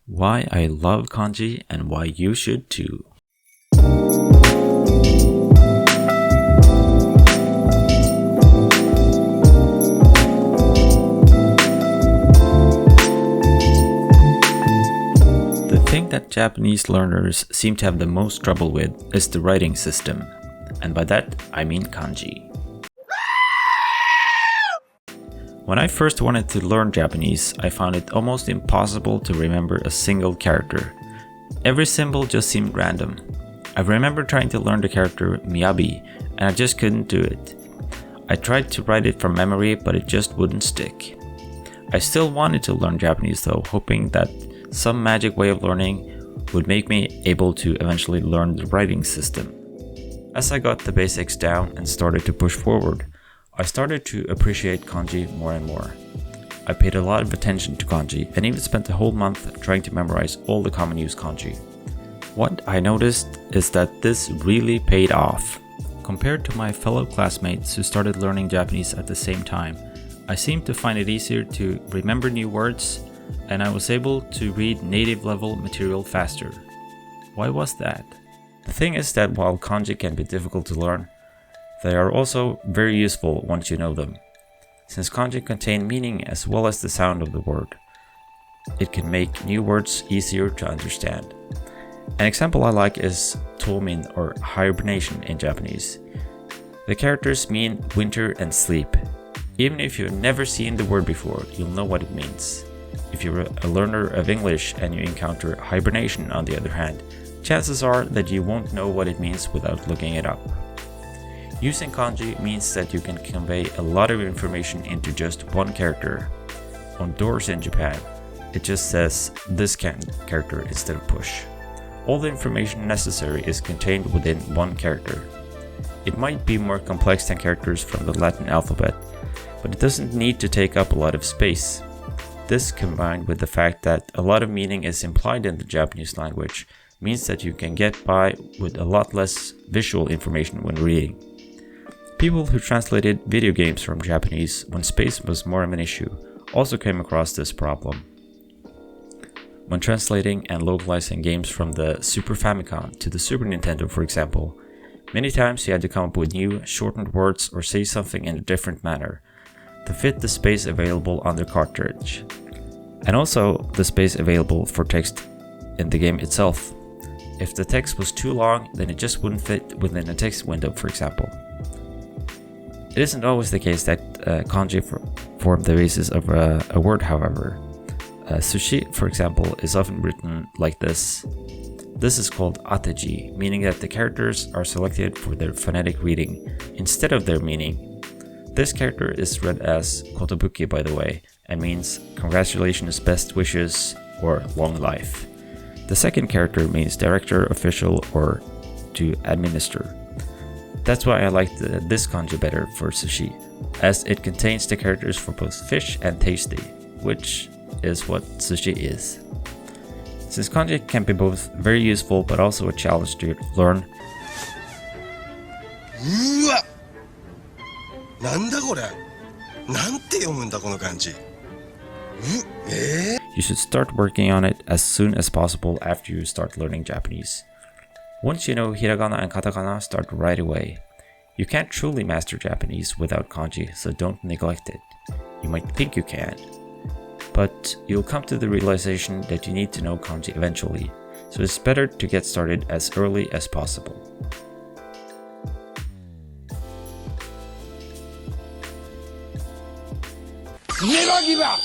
Why I love kanji and why you should too. The thing that Japanese learners seem to have the most trouble with is the writing system, and by that I mean kanji. When I first wanted to learn Japanese, I found it almost impossible to remember a single character. Every symbol just seemed random. I remember trying to learn the character miyabi, and I just couldn't do it. I tried to write it from memory, but it just wouldn't stick. I still wanted to learn Japanese though, hoping that some magic way of learning would make me able to eventually learn the writing system. As I got the basics down and started to push forward, I started to appreciate kanji more and more. I paid a lot of attention to kanji and even spent a whole month trying to memorize all the common use kanji. What I noticed is that this really paid off. Compared to my fellow classmates who started learning Japanese at the same time, I seemed to find it easier to remember new words, and I was able to read native level material faster. Why was that? The thing is that while kanji can be difficult to learn, they are also very useful once you know them. Since kanji contain meaning as well as the sound of the word, it can make new words easier to understand. An example I like is tomin, or hibernation in Japanese. The characters mean winter and sleep. Even if you've never seen the word before, you'll know what it means. If you're a learner of English and you encounter hibernation on the other hand, chances are that you won't know what it means without looking it up. Using kanji means that you can convey a lot of information into just one character. On doors in Japan, it just says this character instead of push. All the information necessary is contained within one character. It might be more complex than characters from the Latin alphabet, but it doesn't need to take up a lot of space. This, combined with the fact that a lot of meaning is implied in the Japanese language, means that you can get by with a lot less visual information when reading. People who translated video games from Japanese when space was more of an issue also came across this problem. When translating and localizing games from the Super Famicom to the Super Nintendo, for example, many times you had to come up with new, shortened words or say something in a different manner to fit the space available on the cartridge, and also the space available for text in the game itself. If the text was too long, then it just wouldn't fit within a text window, for example. It isn't always the case that kanji form the basis of a word, however. Sushi, for example, is often written like this. This is called ateji, meaning that the characters are selected for their phonetic reading instead of their meaning. This character is read as kotobuki, by the way, and means congratulations, best wishes, or long life. The second character means director, official, or to administer. That's why I like this kanji better for sushi, as it contains the characters for both fish and tasty, which is what sushi is. Since kanji can be both very useful but also a challenge to learn, you should start working on it as soon as possible after you start learning Japanese. Once you know hiragana and katakana, start right away. You can't truly master Japanese without kanji, so don't neglect it. You might think you can, but you'll come to the realization that you need to know kanji eventually, so it's better to get started as early as possible. Never give up!